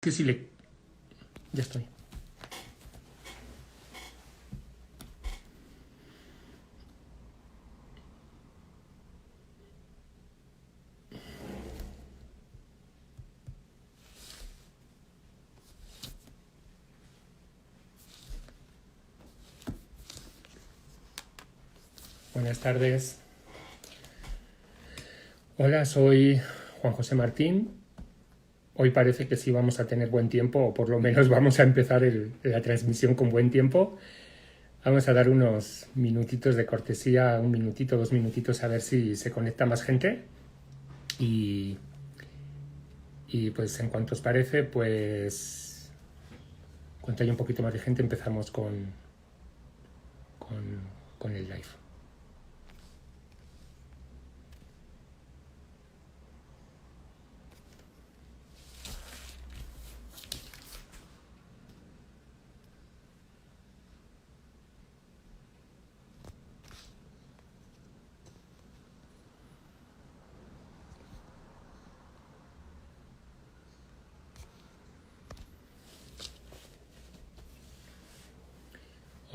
que si le... Ya estoy. Buenas tardes. Hola, soy Juan José Martín. Hoy parece que sí vamos a tener buen tiempo, o por lo menos vamos a empezar la transmisión con buen tiempo. Vamos a dar unos minutitos de cortesía, 1 minutito, 2 minutitos, a ver si se conecta más gente. Y pues en cuanto os parece, pues cuando haya un poquito más de gente empezamos con el live.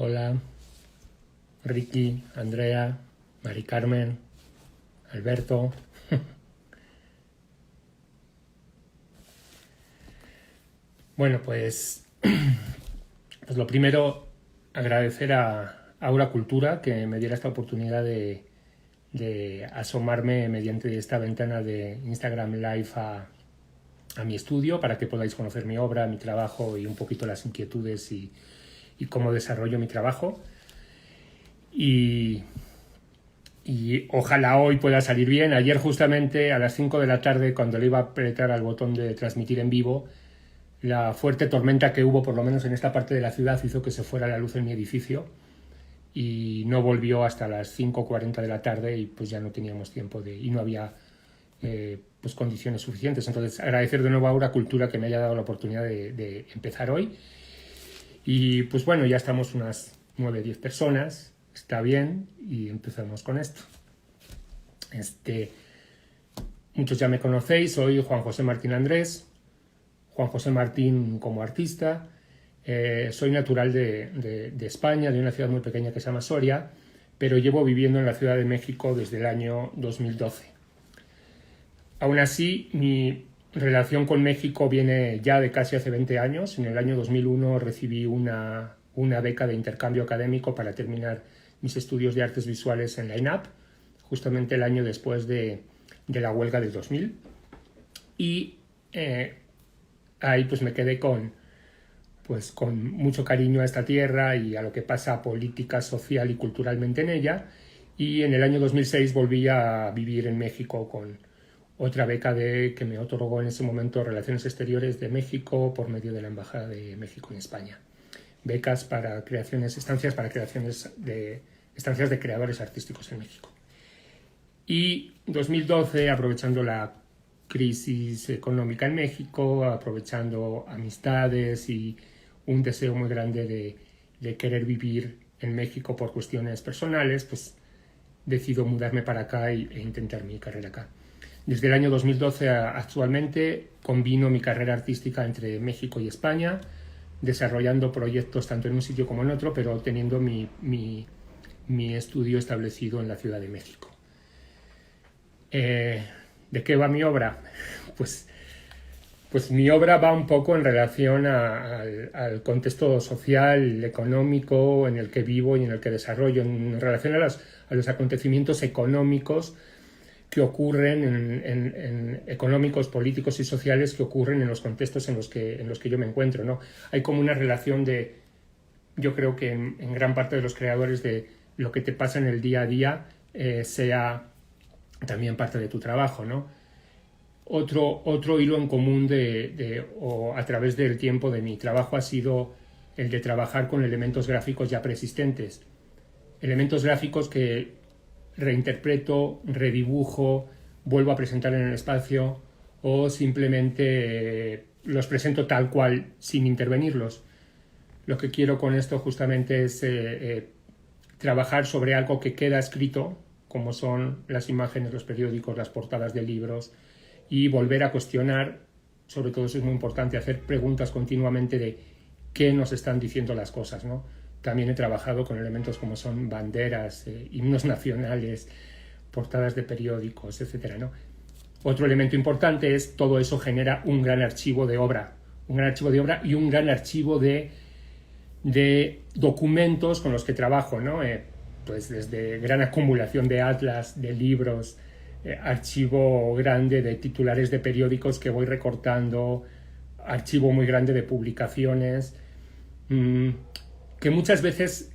Hola, Ricky, Andrea, Mari Carmen, Alberto. Bueno, pues lo primero, agradecer a Aura Cultura que me diera esta oportunidad de asomarme mediante esta ventana de Instagram Live a mi estudio para que podáis conocer mi obra, mi trabajo y un poquito las inquietudes y cómo desarrollo mi trabajo. Y ojalá hoy pueda salir bien. Ayer justamente a las 5 de la tarde, cuando le iba a apretar al botón de transmitir en vivo, la fuerte tormenta que hubo, por lo menos en esta parte de la ciudad, hizo que se fuera la luz en mi edificio y no volvió hasta las 5:40 de la tarde y pues ya no teníamos tiempo y no había pues condiciones suficientes. Entonces agradecer de nuevo a Aura Cultura que me haya dado la oportunidad de empezar hoy. Y pues bueno, ya estamos unas 9-10 personas, está bien, y empezamos con esto. Muchos ya me conocéis, soy Juan José Martín Andrés, Juan José Martín como artista. Soy natural de España, de una ciudad muy pequeña que se llama Soria, pero llevo viviendo en la Ciudad de México desde el año 2012. Aún así, mi relación con México viene ya de casi hace 20 años. En el año 2001 recibí una beca de intercambio académico para terminar mis estudios de artes visuales en la INAP, justamente el año después de la huelga del 2000. Y ahí pues me quedé con mucho cariño a esta tierra y a lo que pasa política, social y culturalmente en ella. Y en el año 2006 volví a vivir en México con otra beca que me otorgó en ese momento Relaciones Exteriores de México por medio de la Embajada de México en España. Becas para estancias de creadores artísticos en México. Y 2012, aprovechando la crisis económica en México, aprovechando amistades y un deseo muy grande de querer vivir en México por cuestiones personales, pues decido mudarme para acá e intentar mi carrera acá. Desde el año 2012 actualmente combino mi carrera artística entre México y España, desarrollando proyectos tanto en un sitio como en otro, pero teniendo mi estudio establecido en la Ciudad de México. ¿De qué va mi obra? Pues mi obra va un poco en relación al contexto social, económico en el que vivo y en el que desarrollo, en relación a los acontecimientos económicos que ocurren, económicos, políticos y sociales que ocurren en los contextos en los que yo me encuentro, ¿no? Hay como una relación yo creo que en gran parte de los creadores de lo que te pasa en el día a día sea también parte de tu trabajo, ¿no? Otro hilo en común o a través del tiempo de mi trabajo ha sido el de trabajar con elementos gráficos ya preexistentes. Elementos gráficos que reinterpreto, redibujo, vuelvo a presentar en el espacio o simplemente los presento tal cual sin intervenirlos. Lo que quiero con esto justamente es trabajar sobre algo que queda escrito, como son las imágenes, los periódicos, las portadas de libros, y volver a cuestionar sobre todo eso es muy importante, hacer preguntas continuamente de qué nos están diciendo las cosas, ¿no? También he trabajado con elementos como son banderas, himnos nacionales, portadas de periódicos, etcétera, ¿no? Otro elemento importante es todo eso genera un gran archivo de obra, y un gran archivo de documentos con los que trabajo, ¿no? Pues desde gran acumulación de atlas, de libros, archivo grande de titulares de periódicos que voy recortando, archivo muy grande de publicaciones, que muchas veces,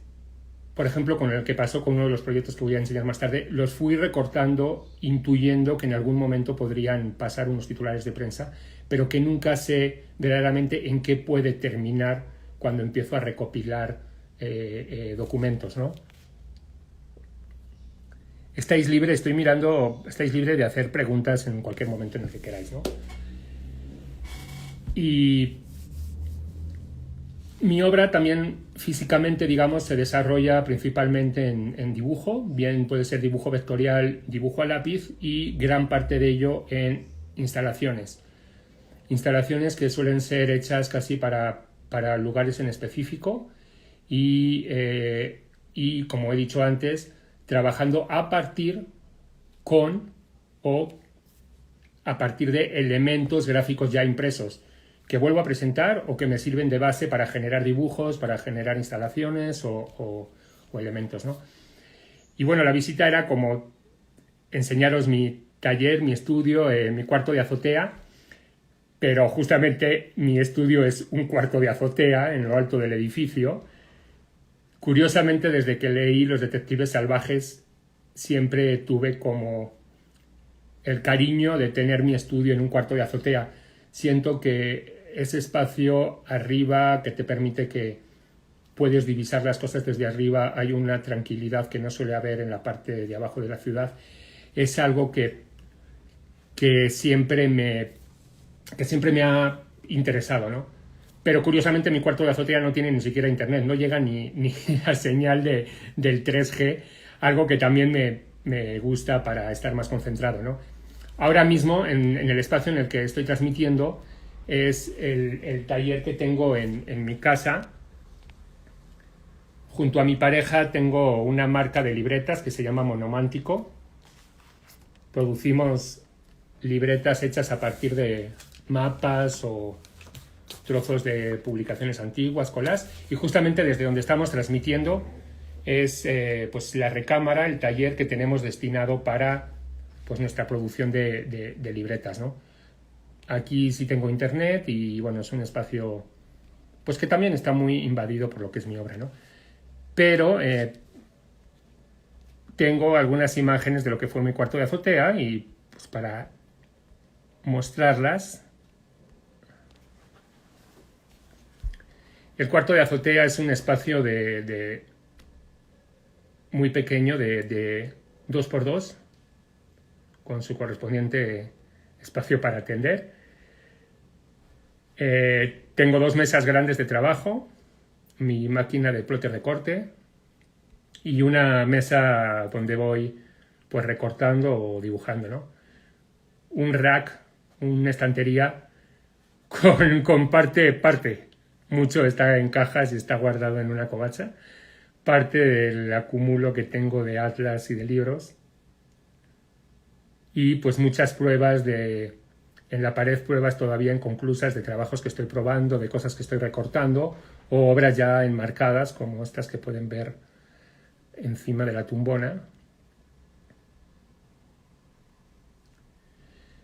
por ejemplo, con el que pasó con uno de los proyectos que voy a enseñar más tarde, los fui recortando intuyendo que en algún momento podrían pasar unos titulares de prensa, pero que nunca sé verdaderamente en qué puede terminar cuando empiezo a recopilar documentos, ¿no? Estáis libre de hacer preguntas en cualquier momento en el que queráis, ¿no? Y mi obra también físicamente, digamos, se desarrolla principalmente en dibujo, bien puede ser dibujo vectorial, dibujo a lápiz y gran parte de ello en instalaciones. Instalaciones que suelen ser hechas casi para lugares en específico y como he dicho antes, trabajando a partir de elementos gráficos ya impresos que vuelvo a presentar o que me sirven de base para generar dibujos, para generar instalaciones o elementos, ¿no? Y bueno, la visita era como enseñaros mi taller, mi estudio, mi cuarto de azotea, pero justamente mi estudio es un cuarto de azotea en lo alto del edificio. Curiosamente, desde que leí Los detectives salvajes, siempre tuve como el cariño de tener mi estudio en un cuarto de azotea. Siento que ese espacio arriba que te permite que puedes divisar las cosas desde arriba, hay una tranquilidad que no suele haber en la parte de abajo de la ciudad, es algo que siempre me ha interesado, ¿no? Pero curiosamente mi cuarto de azotea no tiene ni siquiera internet, no llega ni la señal del 3G, algo que también me gusta para estar más concentrado, ¿no? Ahora mismo, en el espacio en el que estoy transmitiendo, es el taller que tengo en mi casa. Junto a mi pareja tengo una marca de libretas que se llama Monomántico. Producimos libretas hechas a partir de mapas o trozos de publicaciones antiguas, colas, y justamente desde donde estamos transmitiendo es pues la recámara, el taller que tenemos destinado para pues nuestra producción de libretas, ¿no? Aquí sí tengo internet y bueno, es un espacio pues que también está muy invadido por lo que es mi obra, ¿no? Pero tengo algunas imágenes de lo que fue mi cuarto de azotea y pues para mostrarlas. El cuarto de azotea es un espacio muy pequeño de 2x2 con su correspondiente espacio para atender. Tengo 2 mesas grandes de trabajo, mi máquina de plotter de corte y una mesa donde voy pues recortando o dibujando, ¿no? Un rack, una estantería con parte. Mucho está en cajas y está guardado en una covacha. Parte del acúmulo que tengo de atlas y de libros. Y pues muchas pruebas en la pared, pruebas todavía inconclusas de trabajos que estoy probando, de cosas que estoy recortando, o obras ya enmarcadas, como estas que pueden ver encima de la tumbona.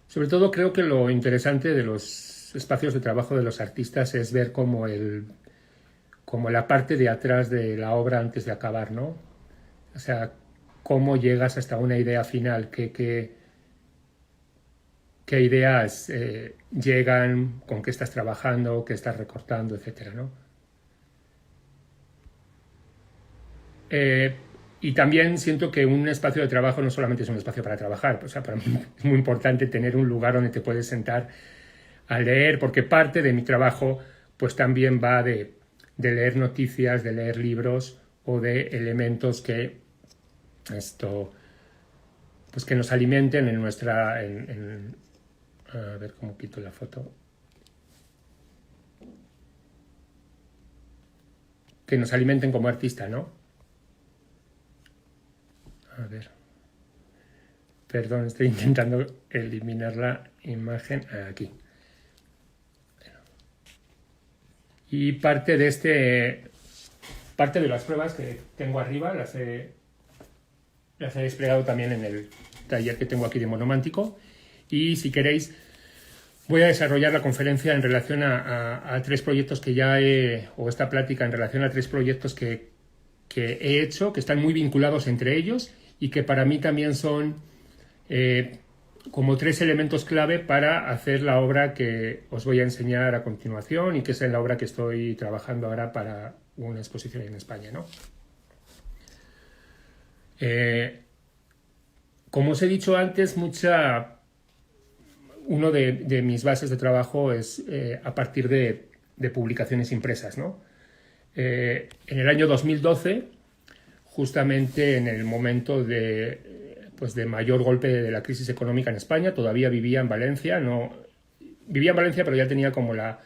Sobre todo creo que lo interesante de los espacios de trabajo de los artistas es ver como la parte de atrás de la obra antes de acabar, ¿no? O sea, cómo llegas hasta una idea final, qué ideas llegan, con qué estás trabajando, qué estás recortando, etcétera, ¿no? Y también siento que un espacio de trabajo no solamente es un espacio para trabajar, o sea, para mí es muy importante tener un lugar donde te puedes sentar a leer, porque parte de mi trabajo pues también va de leer noticias, de leer libros o de elementos que pues que nos alimenten en nuestra a ver cómo quito la foto. que nos alimenten como artista, ¿no? A ver. Perdón, estoy intentando eliminar la imagen aquí. Y parte de las pruebas que tengo arriba las he desplegado también en el taller que tengo aquí de monomántico. Y si queréis, voy a desarrollar la conferencia en relación a 3 proyectos que ya o esta plática en relación a 3 proyectos que he hecho, que están muy vinculados entre ellos y que para mí también son como 3 elementos clave para hacer la obra que os voy a enseñar a continuación y que es la obra que estoy trabajando ahora para una exposición en España, ¿no? Como os he dicho antes, uno de mis bases de trabajo es a partir de publicaciones impresas, ¿no? En el año 2012, justamente en el momento de mayor golpe de la crisis económica en España, todavía vivía en Valencia, pero ya tenía como la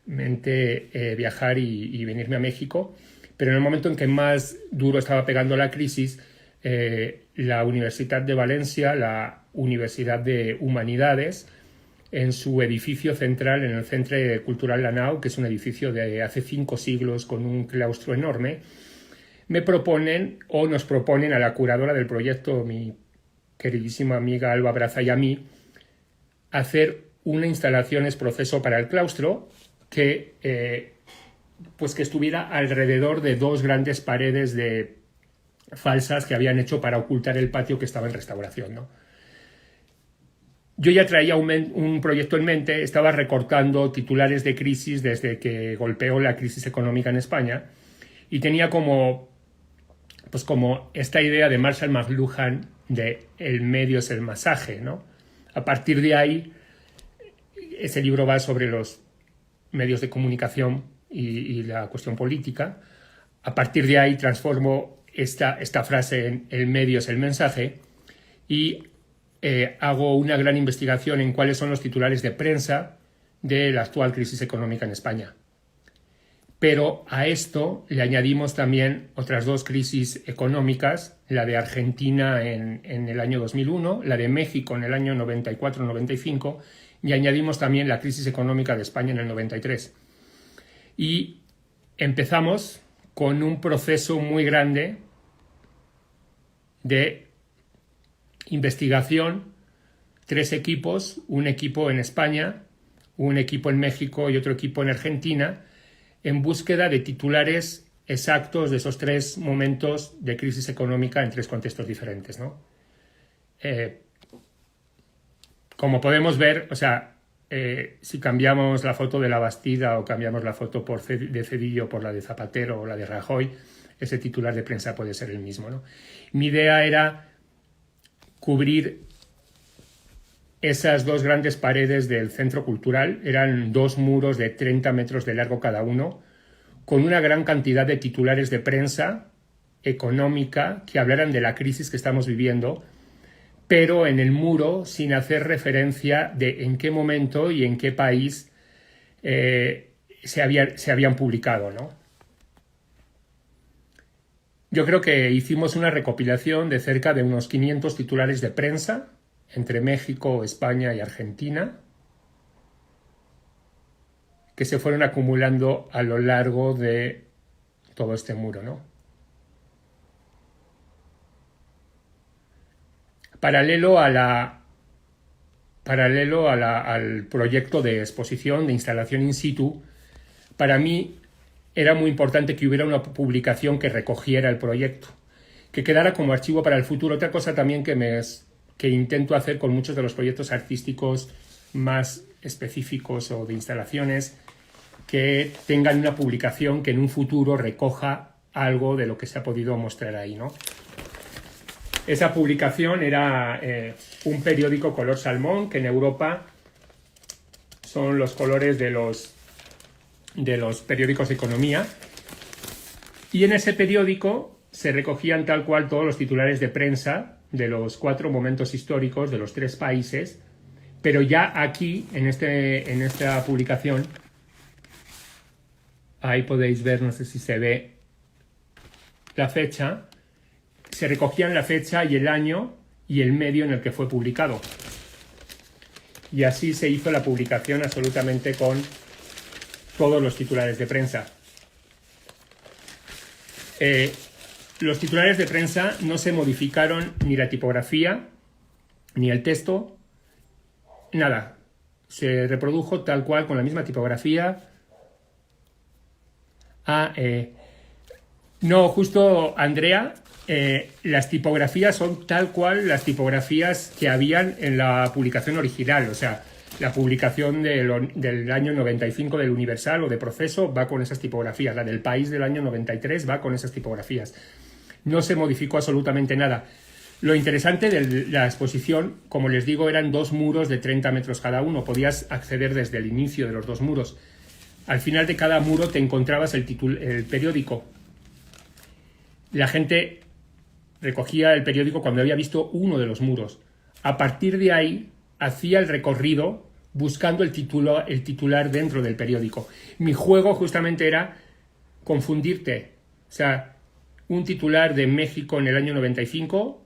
mente viajar y venirme a México, pero en el momento en que más duro estaba pegando la crisis, la Universidad de Valencia, la Universidad de Humanidades, en su edificio central, en el Centre Cultural La Nau, que es un edificio de hace 5 siglos con un claustro enorme, nos proponen a la curadora del proyecto, mi queridísima amiga Alba Braza, y a mí, hacer una instalación ex professo para el claustro que estuviera alrededor de 2 grandes paredes falsas que habían hecho para ocultar el patio que estaba en restauración, ¿no? Yo ya traía un proyecto en mente, estaba recortando titulares de crisis desde que golpeó la crisis económica en España y tenía como esta idea de Marshall McLuhan de el medio es el mensaje, ¿no? A partir de ahí, ese libro va sobre los medios de comunicación y la cuestión política. A partir de ahí transformo esta frase en el medio es el mensaje y hago una gran investigación en cuáles son los titulares de prensa de la actual crisis económica en España. Pero a esto le añadimos también otras 2 crisis económicas, la de Argentina en el año 2001, la de México en el año 94-95 y añadimos también la crisis económica de España en el 93. Y empezamos con un proceso muy grande de investigación, 3 equipos, un equipo en España, un equipo en México y otro equipo en Argentina, en búsqueda de titulares exactos de esos 3 momentos de crisis económica en 3 contextos diferentes, ¿no? Como podemos ver, si cambiamos la foto de la Bastida o cambiamos la foto de Cedillo por la de Zapatero o la de Rajoy, ese titular de prensa puede ser el mismo, ¿no? Mi idea era cubrir esas 2 grandes paredes del centro cultural. Eran 2 muros de 30 metros de largo cada uno, con una gran cantidad de titulares de prensa económica que hablaran de la crisis que estamos viviendo, pero en el muro sin hacer referencia de en qué momento y en qué país se habían publicado, ¿no? Yo creo que hicimos una recopilación de cerca de unos 500 titulares de prensa entre México, España y Argentina, que se fueron acumulando a lo largo de todo este muro, ¿no? Paralelo al proyecto de exposición, de instalación in situ, para mí era muy importante que hubiera una publicación que recogiera el proyecto, que quedara como archivo para el futuro. Otra cosa también que intento hacer con muchos de los proyectos artísticos más específicos o de instalaciones, que tengan una publicación que en un futuro recoja algo de lo que se ha podido mostrar ahí, ¿no? Esa publicación era un periódico color salmón, que en Europa son los colores de los periódicos de economía, y en ese periódico se recogían tal cual todos los titulares de prensa de los 4 momentos históricos de los 3 países, pero ya aquí, en esta publicación, ahí podéis ver, no sé si se ve, la fecha, se recogían la fecha y el año y el medio en el que fue publicado. Y así se hizo la publicación absolutamente con todos los titulares de prensa. Los titulares de prensa no se modificaron ni la tipografía, ni el texto, nada. Se reprodujo tal cual con la misma tipografía. No, justo Andrea, las tipografías son tal cual las tipografías que habían en la publicación original, o sea, la publicación del año 95 del Universal o de Proceso va con esas tipografías, la del País del año 93 va con esas tipografías. No se modificó absolutamente nada. Lo interesante de la exposición, como les digo, eran 2 muros de 30 metros cada uno, podías acceder desde el inicio de los 2 muros. Al final de cada muro te encontrabas el periódico. La gente recogía el periódico cuando había visto uno de los muros. A partir de ahí hacía el recorrido buscando el titular dentro del periódico. Mi juego justamente era confundirte. O sea, un titular de México en el año 95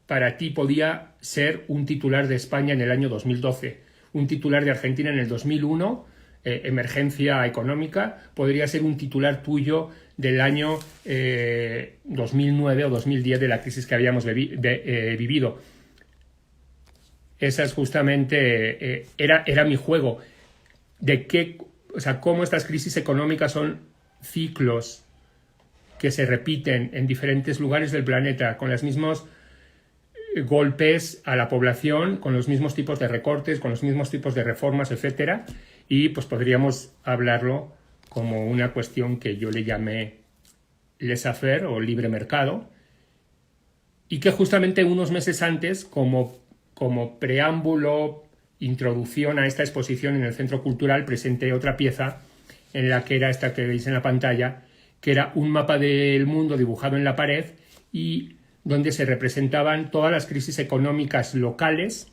para ti podía ser un titular de España en el año 2012. Un titular de Argentina en el 2001, emergencia económica, podría ser un titular tuyo del año 2009 o 2010 de la crisis que habíamos vivido. Esa es justamente, era mi juego, o sea, cómo estas crisis económicas son ciclos que se repiten en diferentes lugares del planeta, con los mismos golpes a la población, con los mismos tipos de recortes, con los mismos tipos de reformas, etcétera, y pues podríamos hablarlo como una cuestión que yo le llamé laissez-faire o libre mercado, y que justamente unos meses antes, como preámbulo, introducción a esta exposición en el Centro Cultural, presenté otra pieza en la que era esta que veis en la pantalla, que era un mapa del mundo dibujado en la pared y donde se representaban todas las crisis económicas locales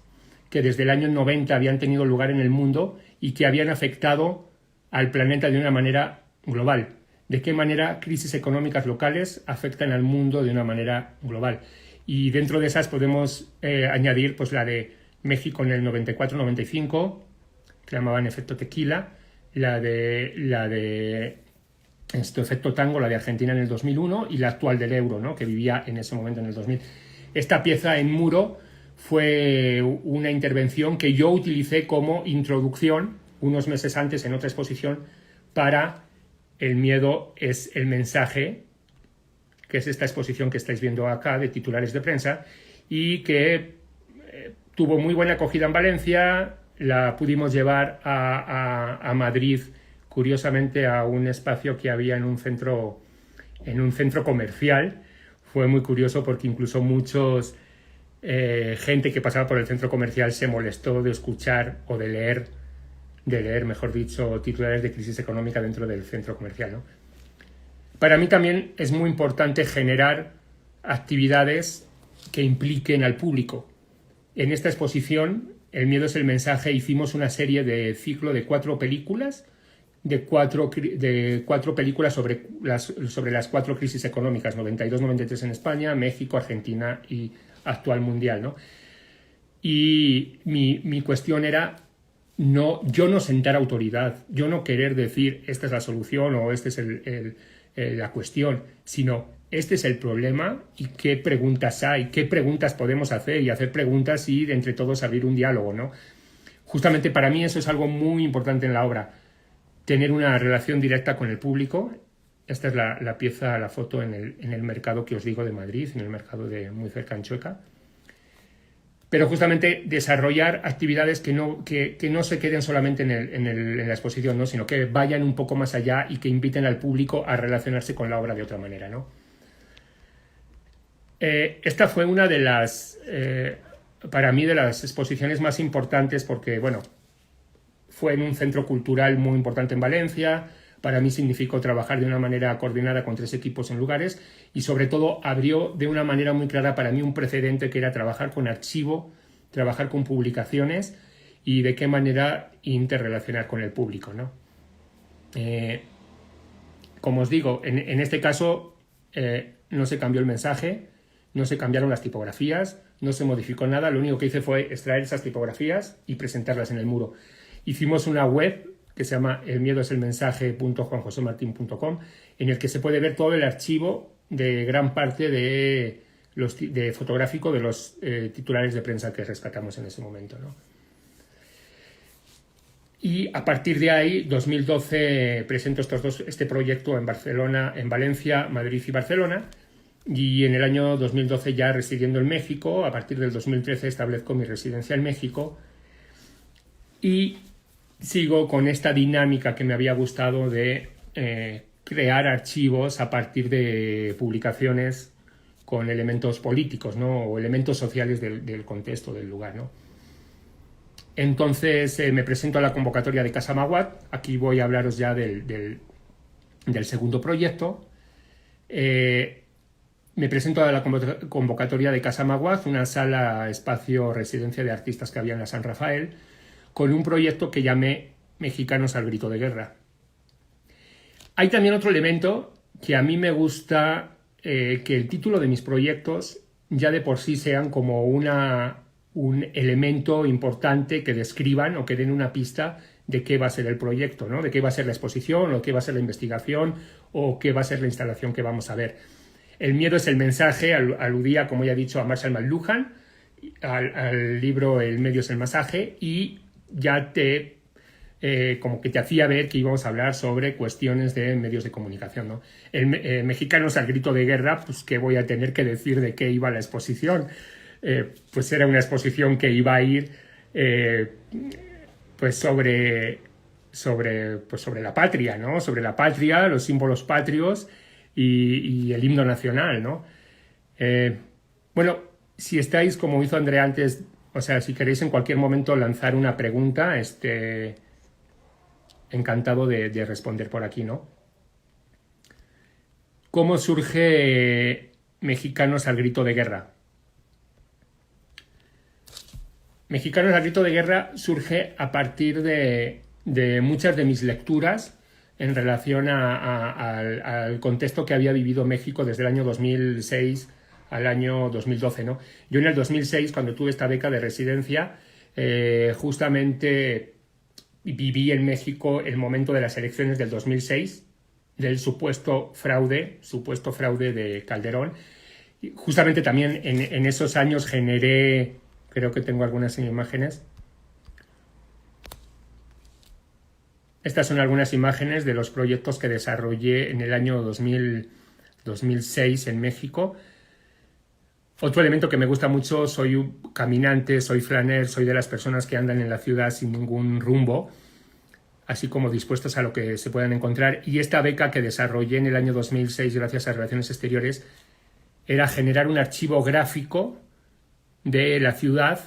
que desde el año 90 habían tenido lugar en el mundo y que habían afectado al planeta de una manera global. ¿De qué manera crisis económicas locales afectan al mundo de una manera global? Y dentro de esas podemos añadir pues la de México en el 94-95, que llamaban efecto tequila, la de efecto tango, la de Argentina en el 2001 y la actual del euro, ¿no?, que vivía en ese momento en el 2000. Esta pieza en muro fue una intervención que yo utilicé como introducción unos meses antes en otra exposición para El miedo es el mensaje, que es esta exposición que estáis viendo acá de titulares de prensa y que tuvo muy buena acogida en Valencia. La pudimos llevar a Madrid, curiosamente a un espacio que había en un centro comercial. Fue muy curioso porque incluso gente que pasaba por el centro comercial se molestó de escuchar o de leer, mejor dicho, titulares de crisis económica dentro del centro comercial, ¿no? Para mí también es muy importante generar actividades que impliquen al público. En esta exposición, El miedo es el mensaje, hicimos una serie de ciclo de 4 películas, de cuatro películas sobre las 4 crisis económicas, 92-93 en España, México, Argentina y actual mundial, ¿no? Y mi cuestión era yo no sentar autoridad, yo no querer decir esta es la solución o esta es la cuestión, sino este es el problema y qué preguntas hay, qué preguntas podemos hacer y hacer preguntas y entre todos abrir un diálogo, ¿no? Justamente para mí eso es algo muy importante en la obra, tener una relación directa con el público. Esta es la pieza, la foto en el mercado que os digo de Madrid, en el mercado de muy cerca en Chueca. Pero justamente desarrollar actividades que no se queden solamente en la exposición, ¿no?, sino que vayan un poco más allá y que inviten al público a relacionarse con la obra de otra manera, ¿no? Esta fue una de las, para mí, de las exposiciones más importantes porque, bueno, fue en un centro cultural muy importante en Valencia. Para mí significó trabajar de una manera coordinada con 3 equipos en lugares y sobre todo abrió de una manera muy clara para mí un precedente que era trabajar con archivo, trabajar con publicaciones y de qué manera interrelacionar con el público, ¿no? Como os digo, en este caso no se cambió el mensaje, no se cambiaron las tipografías, no se modificó nada, lo único que hice fue extraer esas tipografías y presentarlas en el muro. Hicimos una web que se llama elmiedoeselmensaje.juanjosemartin.com, en el que se puede ver todo el archivo de gran parte de fotográfico de los titulares de prensa que rescatamos en ese momento, ¿no? Y a partir de ahí, 2012, presento este proyecto en Barcelona, en Valencia, Madrid y Barcelona. Y en el año 2012, ya residiendo en México, a partir del 2013 establezco mi residencia en México y sigo con esta dinámica que me había gustado de crear archivos a partir de publicaciones con elementos políticos, ¿no? O elementos sociales del contexto del lugar, ¿no? Entonces me presento a la convocatoria de Casa Maguad. Aquí voy a hablaros ya del segundo proyecto. Me presento a la convocatoria de Casa Maguad, una sala, espacio, residencia de artistas que había en la San Rafael, con un proyecto que llamé Mexicanos al grito de guerra. Hay también otro elemento que a mí me gusta, que el título de mis proyectos ya de por sí sean como un elemento importante que describan o que den una pista de qué va a ser el proyecto, ¿no? De qué va a ser la exposición o qué va a ser la investigación o qué va a ser la instalación que vamos a ver. El miedo es el mensaje, aludía, como ya he dicho, a Marshall McLuhan, al libro El medio es el mensaje, y ya como que te hacía ver que íbamos a hablar sobre cuestiones de medios de comunicación, ¿no? Mexicanos al grito de guerra, pues qué voy a tener que decir de qué iba la exposición. Pues era una exposición que iba a ir pues sobre la patria, ¿no? Sobre la patria, los símbolos patrios y el himno nacional, ¿no? Bueno, si estáis, como hizo Andrea antes, o sea, si queréis en cualquier momento lanzar una pregunta, encantado de responder por aquí, ¿no? ¿Cómo surge Mexicanos al grito de guerra? Mexicanos al grito de guerra surge a partir de muchas de mis lecturas en relación al contexto que había vivido México desde el año 2006 al año 2012, ¿no? Yo en el 2006, cuando tuve esta beca de residencia, justamente viví en México el momento de las elecciones del 2006, del supuesto fraude de Calderón. Y justamente también en esos años generé... Creo que tengo algunas imágenes. Estas son algunas imágenes de los proyectos que desarrollé en el año 2006 en México. Otro elemento que me gusta mucho, soy un caminante, soy flaner, soy de las personas que andan en la ciudad sin ningún rumbo, así como dispuestos a lo que se puedan encontrar. Y esta beca que desarrollé en el año 2006 gracias a Relaciones Exteriores era generar un archivo gráfico de la ciudad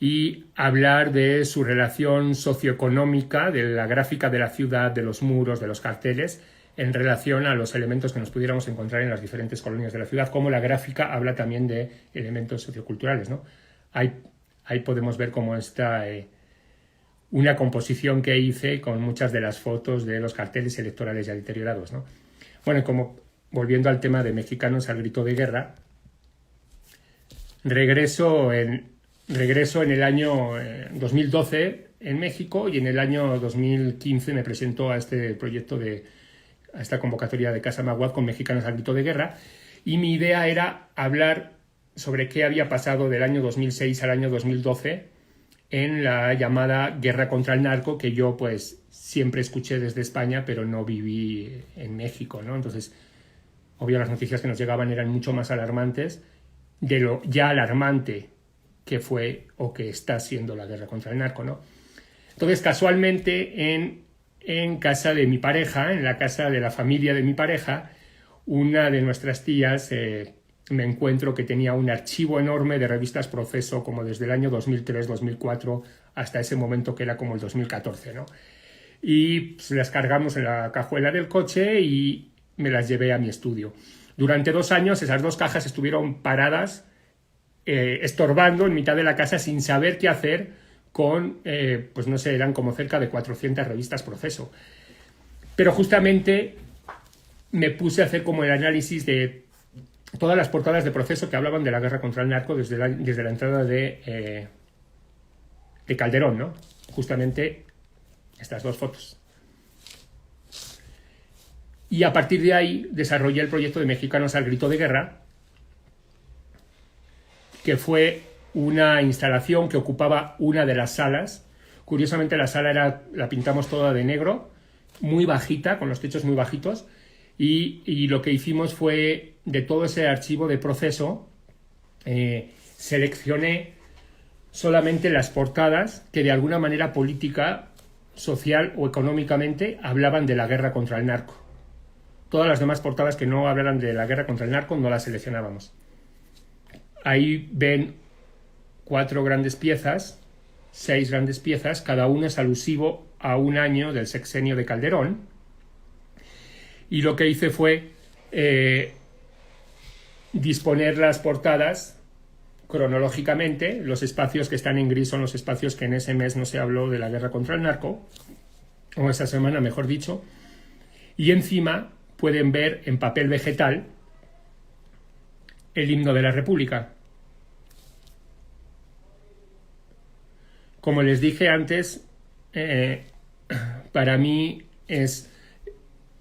y hablar de su relación socioeconómica, de la gráfica de la ciudad, de los muros, de los carteles, en relación a los elementos que nos pudiéramos encontrar en las diferentes colonias de la ciudad, como la gráfica habla también de elementos socioculturales, ¿no? Ahí podemos ver cómo está una composición que hice con muchas de las fotos de los carteles electorales ya deteriorados, ¿no? Bueno, como volviendo al tema de Mexicanos al grito de guerra, regreso en el año 2012 en México y en el año 2015 me presento a este proyecto, a esta convocatoria de Casa Maguad con Mexicanos al grito de guerra, y mi idea era hablar sobre qué había pasado del año 2006 al año 2012 en la llamada guerra contra el narco, que yo pues siempre escuché desde España pero no viví en México, ¿no? Entonces, obvio, las noticias que nos llegaban eran mucho más alarmantes de lo ya alarmante que fue o que está siendo la guerra contra el narco, ¿no? Entonces, casualmente, en casa de mi pareja, en la casa de la familia de mi pareja, una de nuestras tías, me encuentro que tenía un archivo enorme de revistas Proceso, como desde el año 2003, 2004, hasta ese momento que era como el 2014, ¿no? Y pues, las cargamos en la cajuela del coche y me las llevé a mi estudio. Durante 2 años esas 2 cajas estuvieron paradas, estorbando en mitad de la casa sin saber qué hacer con, pues no sé, eran como cerca de 400 revistas Proceso. Pero justamente me puse a hacer como el análisis de todas las portadas de Proceso que hablaban de la guerra contra el narco desde la entrada de Calderón, ¿no? Justamente estas dos fotos. Y a partir de ahí desarrollé el proyecto de Mexicanos al Grito de Guerra, que fue una instalación que ocupaba una de las salas. Curiosamente la sala la pintamos toda de negro, muy bajita, con los techos muy bajitos, y lo que hicimos fue, de todo ese archivo de Proceso, seleccioné solamente las portadas que de alguna manera política, social o económicamente hablaban de la guerra contra el narco. Todas las demás portadas que no hablaran de la guerra contra el narco no las seleccionábamos. Ahí ven 4 grandes piezas, 6 grandes piezas, cada uno es alusivo a un año del sexenio de Calderón. Y lo que hice fue disponer las portadas cronológicamente. Los espacios que están en gris son los espacios que en ese mes no se habló de la guerra contra el narco, o esa semana mejor dicho, y encima pueden ver en papel vegetal el himno de la República. Como les dije antes, para mí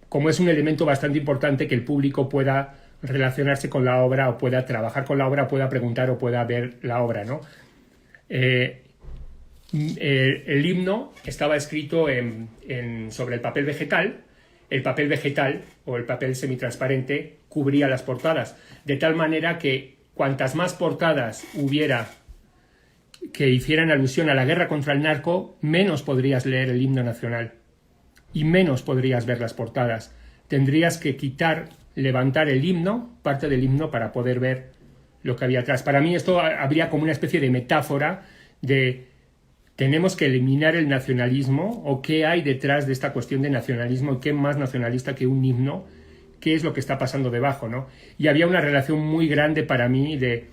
como es un elemento bastante importante que el público pueda relacionarse con la obra o pueda trabajar con la obra, pueda preguntar o pueda ver la obra, ¿no? El himno estaba escrito sobre el papel vegetal. El papel vegetal o el papel semitransparente cubría las portadas, de tal manera que cuantas más portadas hubiera que hicieran alusión a la guerra contra el narco, menos podrías leer el himno nacional y menos podrías ver las portadas. Tendrías que levantar el himno, parte del himno, para poder ver lo que había atrás. Para mí esto habría como una especie de metáfora de tenemos que eliminar el nacionalismo, o qué hay detrás de esta cuestión de nacionalismo, y qué más nacionalista que un himno, qué es lo que está pasando debajo, ¿no? Y había una relación muy grande para mí de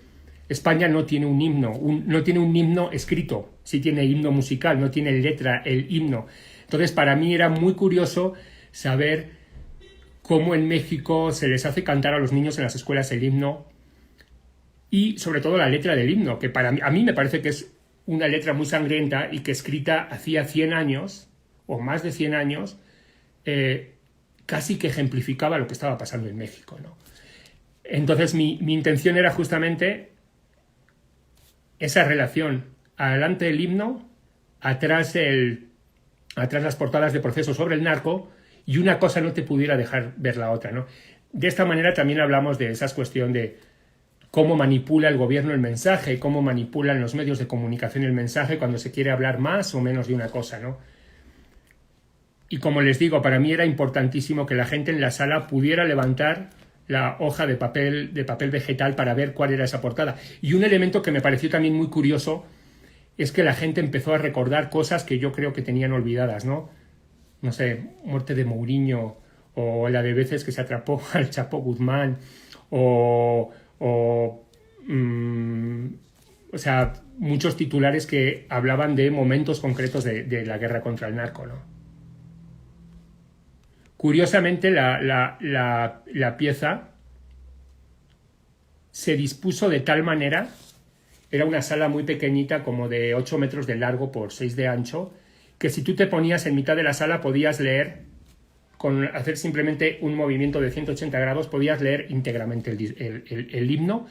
España no tiene un himno, no tiene un himno escrito, sí tiene himno musical, no tiene letra el himno. Entonces para mí era muy curioso saber cómo en México se les hace cantar a los niños en las escuelas el himno, y sobre todo la letra del himno, que a mí me parece que es una letra muy sangrienta y que escrita hacía 100 años, o más de 100 años, casi que ejemplificaba lo que estaba pasando en México, ¿no? Entonces mi intención era justamente esa relación, adelante el himno, atrás las portadas de Proceso sobre el narco, y una cosa no te pudiera dejar ver la otra, ¿no? De esta manera también hablamos de esa cuestión de cómo manipula el gobierno el mensaje, cómo manipulan los medios de comunicación el mensaje cuando se quiere hablar más o menos de una cosa, ¿no? Y como les digo, para mí era importantísimo que la gente en la sala pudiera levantar la hoja de papel vegetal para ver cuál era esa portada. Y un elemento que me pareció también muy curioso es que la gente empezó a recordar cosas que yo creo que tenían olvidadas, ¿no? No sé, muerte de Mourinho, o la de veces que se atrapó al Chapo Guzmán, o sea, muchos titulares que hablaban de momentos concretos de la guerra contra el narco, ¿no? Curiosamente, la pieza se dispuso de tal manera, era una sala muy pequeñita, como de 8 metros de largo por 6 de ancho, que si tú te ponías en mitad de la sala podías leer, con hacer simplemente un movimiento de 180 grados, podías leer íntegramente el himno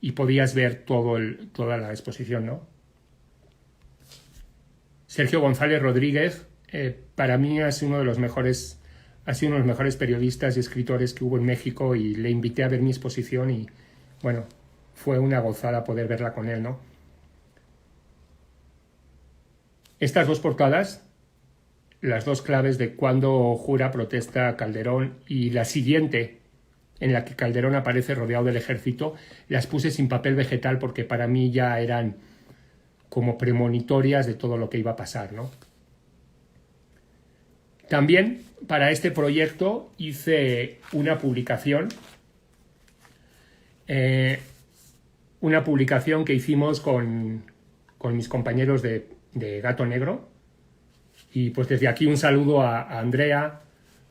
y podías ver toda la exposición, ¿no? Sergio González Rodríguez, para mí ha sido uno de los mejores periodistas y escritores que hubo en México, y le invité a ver mi exposición y, bueno, fue una gozada poder verla con él, ¿no? Estas dos portadas, las dos claves de cuando jura protesta Calderón y la siguiente, en la que Calderón aparece rodeado del ejército, las puse sin papel vegetal porque para mí ya eran como premonitorias de todo lo que iba a pasar, ¿no? También para este proyecto hice una publicación que hicimos con mis compañeros de Gato Negro, y pues desde aquí un saludo a Andrea,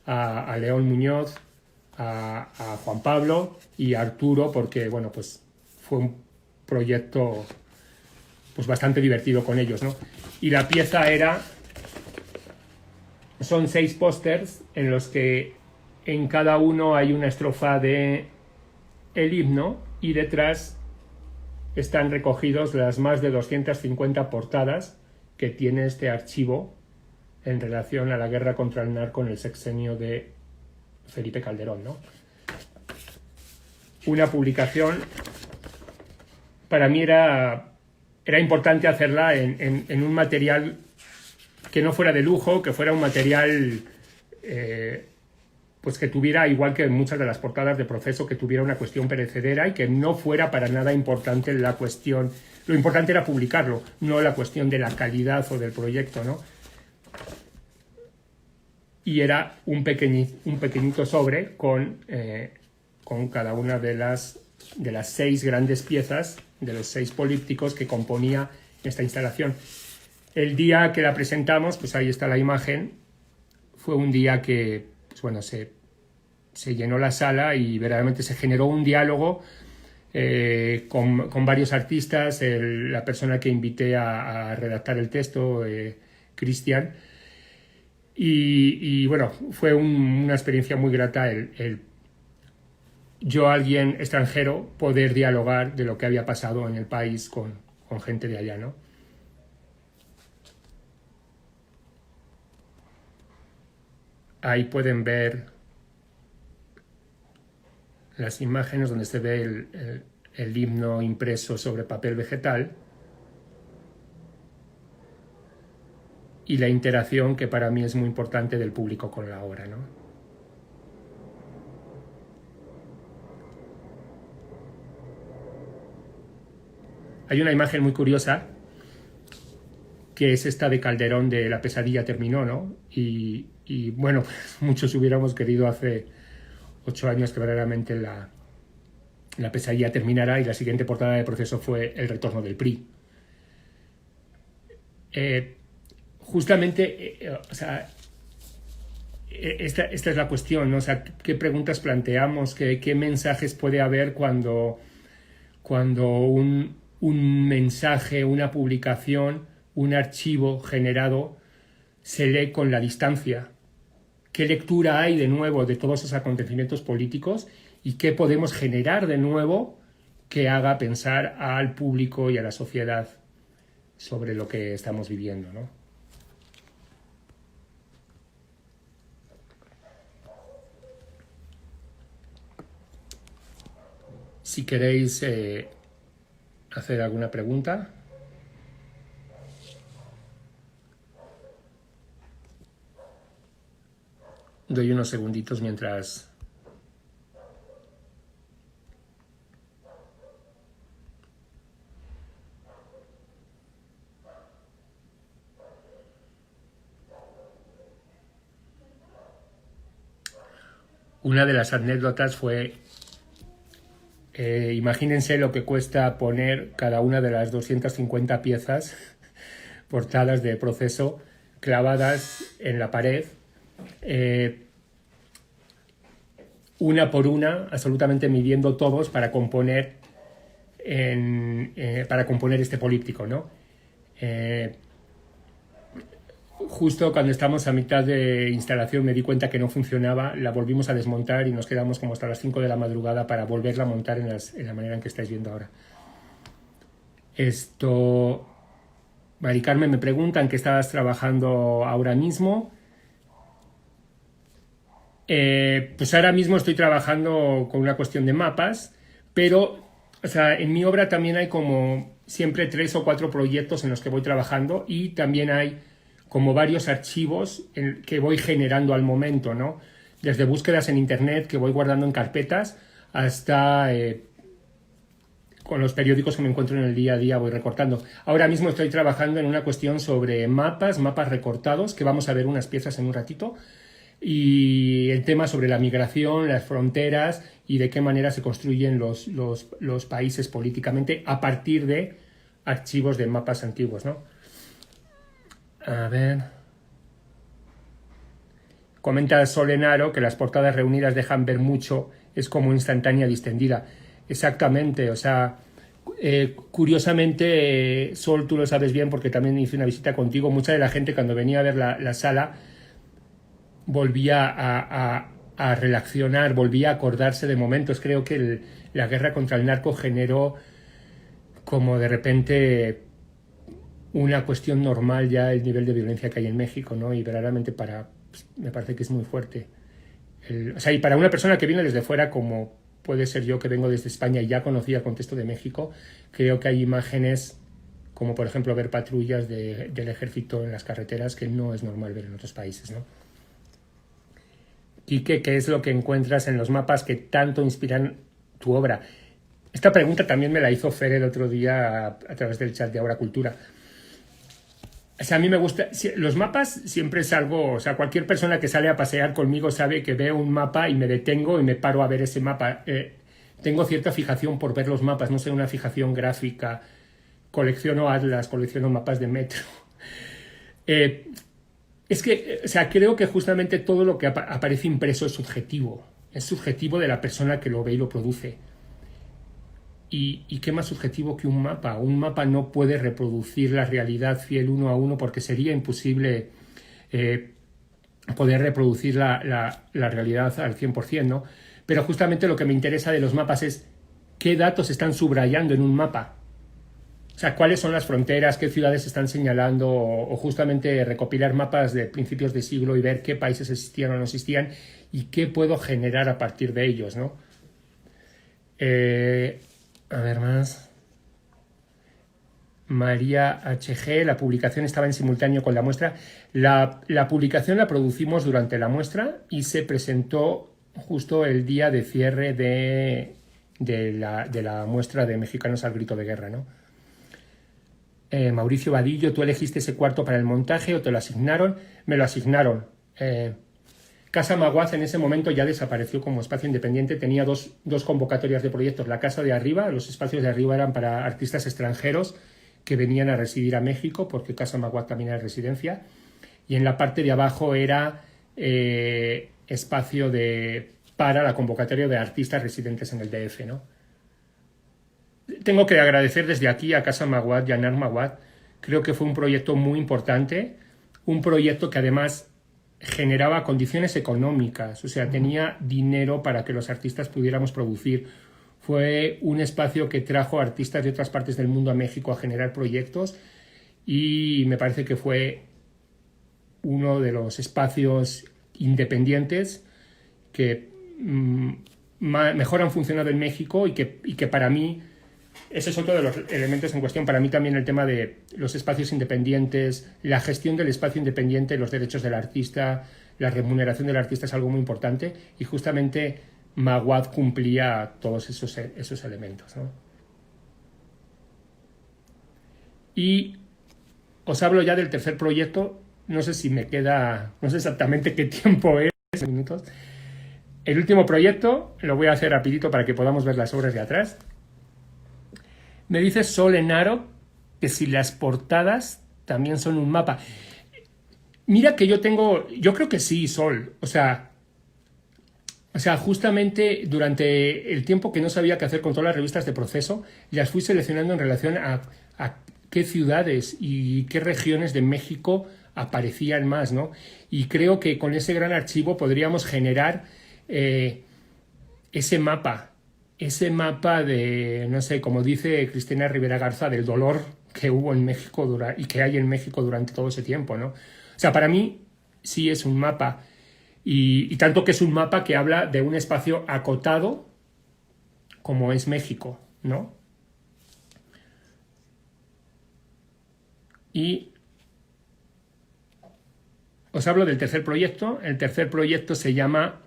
a León Muñoz, a Juan Pablo y a Arturo, porque bueno, pues fue un proyecto pues bastante divertido con ellos, ¿no? Y la pieza son 6 pósters en los que en cada uno hay una estrofa de el himno y detrás están recogidos las más de 250 portadas que tiene este archivo en relación a la guerra contra el narco en el sexenio de Felipe Calderón, ¿no? Una publicación, para mí era importante hacerla en un material que no fuera de lujo, que fuera un material pues que tuviera, igual que muchas de las portadas de Proceso, que tuviera una cuestión perecedera y que no fuera para nada importante la cuestión. Lo importante era publicarlo, no la cuestión de la calidad o del proyecto, ¿no? Y era un pequeñito sobre con cada una de las 6 grandes piezas, de los 6 polípticos que componía esta instalación. El día que la presentamos, pues ahí está la imagen, fue un día que pues bueno, se llenó la sala y verdaderamente se generó un diálogo con varios artistas, la persona que invité a redactar el texto, Cristian, y bueno, fue una experiencia muy grata yo, alguien extranjero, poder dialogar de lo que había pasado en el país con gente de allá, ¿no? Ahí pueden ver las imágenes donde se ve el himno impreso sobre papel vegetal y la interacción que para mí es muy importante del público con la obra, ¿no? Hay una imagen muy curiosa que es esta de Calderón de La pesadilla terminó, ¿no? Y bueno, pues muchos hubiéramos querido hace 8 años que verdaderamente la pesadilla terminara y la siguiente portada de Proceso fue el retorno del PRI. Justamente, o sea, esta es la cuestión, ¿no? O sea, ¿qué preguntas planteamos? ¿Qué mensajes puede haber cuando un mensaje, una publicación, un archivo generado se lee con la distancia? ¿Qué lectura hay de nuevo de todos esos acontecimientos políticos y qué podemos generar de nuevo que haga pensar al público y a la sociedad sobre lo que estamos viviendo, ¿no? Si queréis hacer alguna pregunta. Doy unos segunditos mientras... Una de las anécdotas fue, imagínense lo que cuesta poner cada una de las 250 piezas portadas de Proceso clavadas en la pared, una por una, absolutamente midiendo todos para componer este políptico, ¿no? Justo cuando estamos a mitad de instalación me di cuenta que no funcionaba, la volvimos a desmontar y nos quedamos como hasta las 5 de la madrugada para volverla a montar en la manera en que estáis viendo ahora. Mari Carmen, me preguntan qué estabas trabajando ahora mismo. Pues ahora mismo estoy trabajando con una cuestión de mapas, pero o sea, en mi obra también hay como siempre 3 o 4 proyectos en los que voy trabajando y también hay como varios archivos que voy generando al momento, ¿no? Desde búsquedas en internet que voy guardando en carpetas hasta con los periódicos que me encuentro en el día a día voy recortando. Ahora mismo estoy trabajando en una cuestión sobre mapas recortados, que vamos a ver unas piezas en un ratito, y el tema sobre la migración, las fronteras y de qué manera se construyen los países políticamente a partir de archivos de mapas antiguos, ¿no? A ver. Comenta Solenaro que las portadas reunidas dejan ver mucho, es como instantánea distendida. Exactamente, o sea, curiosamente, Sol, tú lo sabes bien porque también hice una visita contigo, mucha de la gente cuando venía a ver la sala volvía a relacionar, volvía a acordarse de momentos. Creo que la guerra contra el narco generó como de repente una cuestión normal ya el nivel de violencia que hay en México, ¿no? Y verdaderamente me parece que es muy fuerte. O sea, y para una persona que viene desde fuera, como puede ser yo que vengo desde España y ya conocía el contexto de México, creo que hay imágenes como por ejemplo ver patrullas del ejército en las carreteras que no es normal ver en otros países, ¿no? Quique, ¿qué es lo que encuentras en los mapas que tanto inspiran tu obra? Esta pregunta también me la hizo Fer el otro día a través del chat de Ahora Cultura. O sea, a mí me gusta, los mapas siempre es algo, o sea, cualquier persona que sale a pasear conmigo sabe que veo un mapa y me detengo y me paro a ver ese mapa. Tengo cierta fijación por ver los mapas, no sé, una fijación gráfica. Colecciono atlas, colecciono mapas de metro. Es que, o sea, creo que justamente todo lo que aparece impreso es subjetivo de la persona que lo ve y lo produce. ¿Y qué más subjetivo que un mapa? Un mapa no puede reproducir la realidad fiel uno a uno porque sería imposible poder reproducir la realidad al 100%, ¿no? Pero justamente lo que me interesa de los mapas es qué datos están subrayando en un mapa. O sea, cuáles son las fronteras, qué ciudades están señalando, o justamente recopilar mapas de principios de siglo y ver qué países existían o no existían y qué puedo generar a partir de ellos, ¿no? A ver más. María HG, la publicación estaba en simultáneo con la muestra. La publicación la producimos durante la muestra y se presentó justo el día de cierre de la muestra de Mexicanos al Grito de Guerra, ¿no? Mauricio Vadillo, ¿tú elegiste ese cuarto para el montaje o te lo asignaron? Me lo asignaron. Casa Maguaz en ese momento ya desapareció como espacio independiente, tenía dos convocatorias de proyectos. La casa de arriba, los espacios de arriba eran para artistas extranjeros que venían a residir a México, porque Casa Maguaz también era residencia, y en la parte de abajo era espacio para la convocatoria de artistas residentes en el DF, ¿no? Tengo que agradecer desde aquí a Casa Maguad y a Nar Maguad. Creo que fue un proyecto muy importante, un proyecto que además generaba condiciones económicas, o sea, tenía dinero para que los artistas pudiéramos producir. Fue un espacio que trajo artistas de otras partes del mundo a México a generar proyectos y me parece que fue uno de los espacios independientes que mejor han funcionado en México y que para mí ese es otro de los elementos en cuestión. Para mí también el tema de los espacios independientes, la gestión del espacio independiente, los derechos del artista, la remuneración del artista es algo muy importante y justamente Maguad cumplía todos esos elementos, ¿no? Y os hablo ya del tercer proyecto, no sé si me queda, no sé exactamente qué tiempo es, minutos. El último proyecto lo voy a hacer rapidito para que podamos ver las obras de atrás. Me dice Solenaro que si las portadas también son un mapa. Mira que yo creo que sí, Sol. O sea, justamente durante el tiempo que no sabía qué hacer con todas las revistas de proceso, las fui seleccionando en relación a qué ciudades y qué regiones de México aparecían más, ¿no? Y creo que con ese gran archivo podríamos generar ese mapa de, no sé, como dice Cristina Rivera Garza, del dolor que hubo en México y que hay en México durante todo ese tiempo, ¿no? O sea, para mí sí es un mapa y tanto que es un mapa que habla de un espacio acotado como es México, ¿no? Y os hablo del tercer proyecto. El tercer proyecto se llama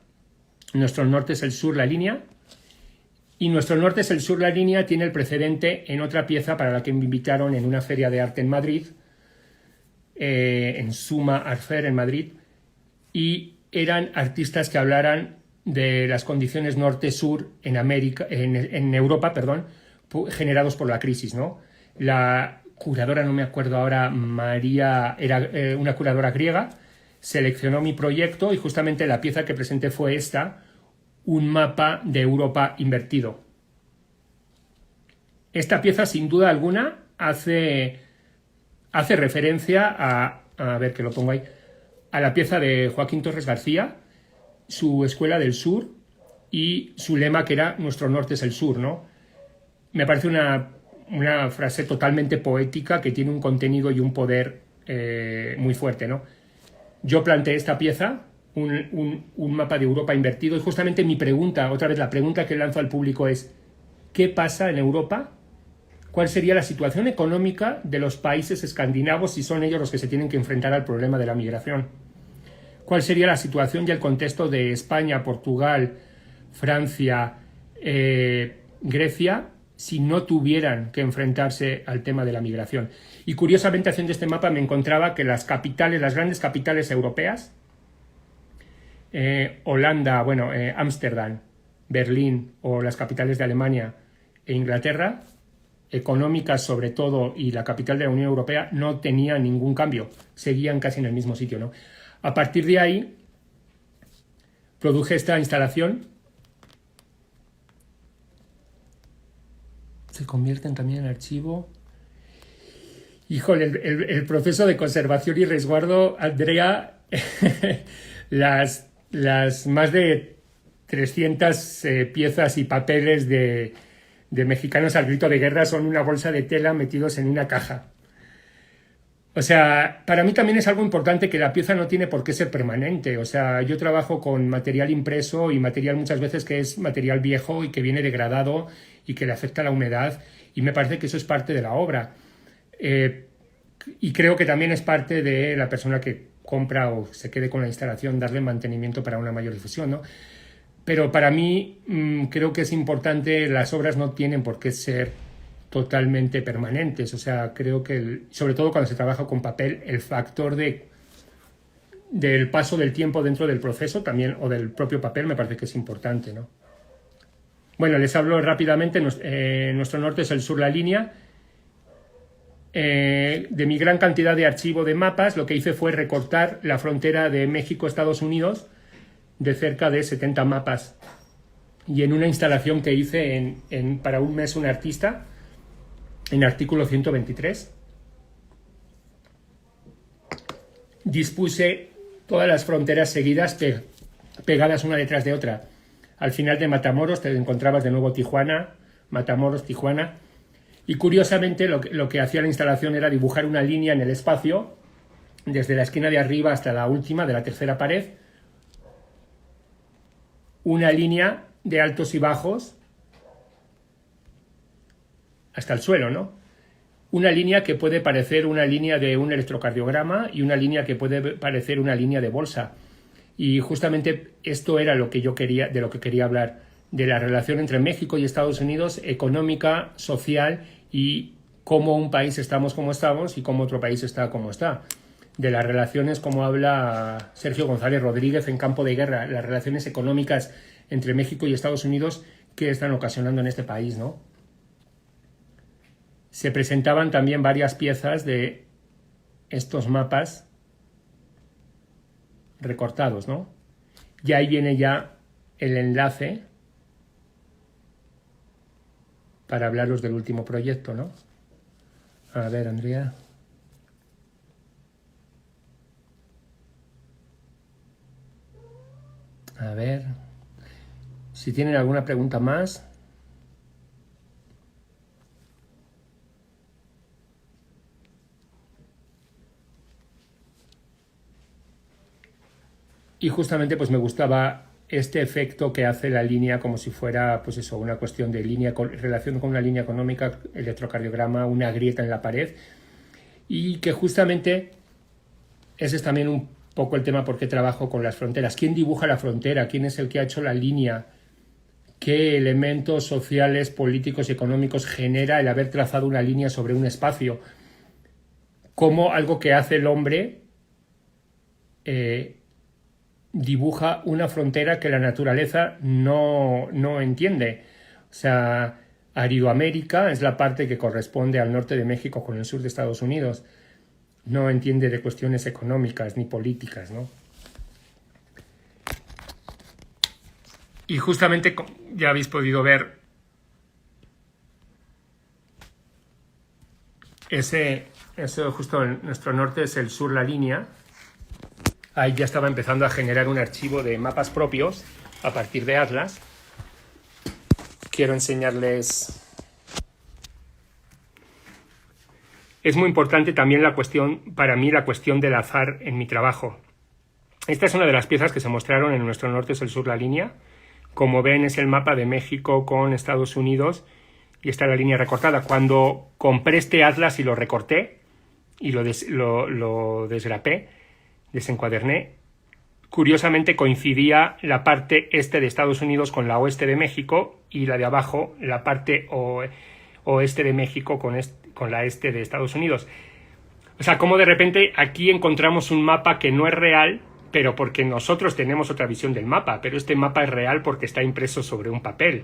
Nuestro Norte es el Sur, la línea. Y Nuestro Norte es el Sur, la línea tiene el precedente en otra pieza para la que me invitaron en una feria de arte en Madrid, en Suma Art Fair en Madrid, y eran artistas que hablaran de las condiciones norte-sur en Europa, generados por la crisis, ¿no? La curadora, no me acuerdo ahora, María, era una curadora griega, seleccionó mi proyecto y justamente la pieza que presenté fue esta, un mapa de Europa invertido. Esta pieza, sin duda alguna, hace referencia a ver que lo pongo ahí, a la pieza de Joaquín Torres García, su Escuela del Sur y su lema que era Nuestro norte es el sur, ¿no? Me parece una frase totalmente poética que tiene un contenido y un poder muy fuerte, ¿no? Yo planteé esta pieza, un mapa de Europa invertido, y justamente mi pregunta, otra vez la pregunta que lanzo al público es ¿qué pasa en Europa? ¿Cuál sería la situación económica de los países escandinavos si son ellos los que se tienen que enfrentar al problema de la migración? ¿Cuál sería la situación y el contexto de España, Portugal, Francia, Grecia, si no tuvieran que enfrentarse al tema de la migración? Y curiosamente, haciendo este mapa, me encontraba que las grandes capitales europeas, Holanda, Ámsterdam, Berlín o las capitales de Alemania e Inglaterra, económicas sobre todo, y la capital de la Unión Europea, no tenían ningún cambio, seguían casi en el mismo sitio, ¿no? A partir de ahí, produje esta instalación. Se convierten también en archivo. Híjole, el proceso de conservación y resguardo, Andrea, las más de 300 piezas y papeles de mexicanos al grito de guerra son una bolsa de tela metidos en una caja. O sea, para mí también es algo importante que la pieza no tiene por qué ser permanente. O sea, yo trabajo con material impreso y material muchas veces que es material viejo y que viene degradado y que le afecta la humedad, y me parece que eso es parte de la obra. Y creo que también es parte de la persona que compra o se quede con la instalación darle mantenimiento para una mayor difusión, ¿no? Pero para mí creo que es importante, las obras no tienen por qué ser totalmente permanentes. O sea, creo que, sobre todo cuando se trabaja con papel, el factor del paso del tiempo dentro del proceso también, o del propio papel, me parece que es importante, ¿no? Bueno, les hablo rápidamente. Nuestro norte es el sur, la línea. De mi gran cantidad de archivo de mapas, lo que hice fue recortar la frontera de México-Estados Unidos de cerca de 70 mapas. Y en una instalación que hice para un mes un artista, en artículo 123, dispuse todas las fronteras seguidas, pegadas una detrás de otra. Al final de Matamoros te encontrabas de nuevo Tijuana, Matamoros, Tijuana, y curiosamente lo que hacía la instalación era dibujar una línea en el espacio, desde la esquina de arriba hasta la última, de la tercera pared, una línea de altos y bajos hasta el suelo, ¿no? Una línea que puede parecer una línea de un electrocardiograma y una línea que puede parecer una línea de bolsa. Y justamente esto era lo que yo quería, de lo que quería hablar, de la relación entre México y Estados Unidos, económica, social, y cómo un país estamos como estamos y cómo otro país está como está. De las relaciones, como habla Sergio González Rodríguez en Campo de Guerra, las relaciones económicas entre México y Estados Unidos que están ocasionando en este país, ¿no? Se presentaban también varias piezas de estos mapas recortados, ¿no? Y ahí viene ya el enlace para hablaros del último proyecto, ¿no? A ver, Andrea. A ver. Si tienen alguna pregunta más. Y justamente pues me gustaba este efecto que hace la línea, como si fuera pues eso, una cuestión de línea, relación con una línea económica, electrocardiograma, una grieta en la pared, y que justamente ese es también un poco el tema por qué trabajo con las fronteras. ¿Quién dibuja la frontera? ¿Quién es el que ha hecho la línea? ¿Qué elementos sociales, políticos y económicos genera el haber trazado una línea sobre un espacio? ¿Cómo algo que hace el hombre dibuja una frontera que la naturaleza no entiende? O sea, Aridoamérica es la parte que corresponde al norte de México con el sur de Estados Unidos. no entiende de cuestiones económicas ni políticas, ¿no? Y justamente ya habéis podido ver ese justo en nuestro norte es el sur, la línea. Ahí ya estaba empezando a generar un archivo de mapas propios a partir de Atlas. Quiero enseñarles. Es muy importante también para mí la cuestión del azar en mi trabajo. Esta es una de las piezas que se mostraron en nuestro norte es el sur, la línea. Como ven, es el mapa de México con Estados Unidos y está la línea recortada. Cuando compré este Atlas y lo recorté y lo desgrapé, desencuaderné, curiosamente coincidía la parte este de Estados Unidos con la oeste de México y la de abajo, la parte oeste de México con la este de Estados Unidos. O sea, como de repente aquí encontramos un mapa que no es real, pero porque nosotros tenemos otra visión del mapa, pero este mapa es real porque está impreso sobre un papel.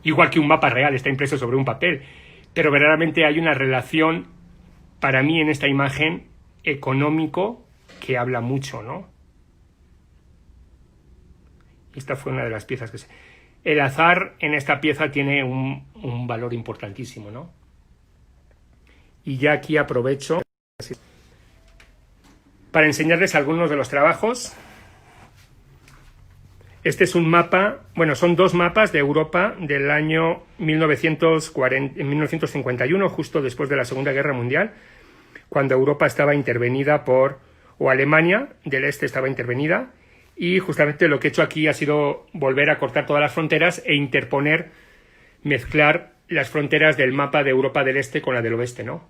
Igual que un mapa real está impreso sobre un papel. Pero verdaderamente hay una relación, para mí en esta imagen, económico que habla mucho, ¿no? Esta fue una de las piezas que El azar en esta pieza tiene un valor importantísimo, ¿no? Y ya aquí aprovecho para enseñarles algunos de los trabajos. Este es un mapa, bueno, son dos mapas de Europa del año 1951, justo después de la Segunda Guerra Mundial, cuando Europa estaba intervenida o Alemania del Este estaba intervenida, y justamente lo que he hecho aquí ha sido volver a cortar todas las fronteras e mezclar las fronteras del mapa de Europa del Este con la del Oeste, ¿no?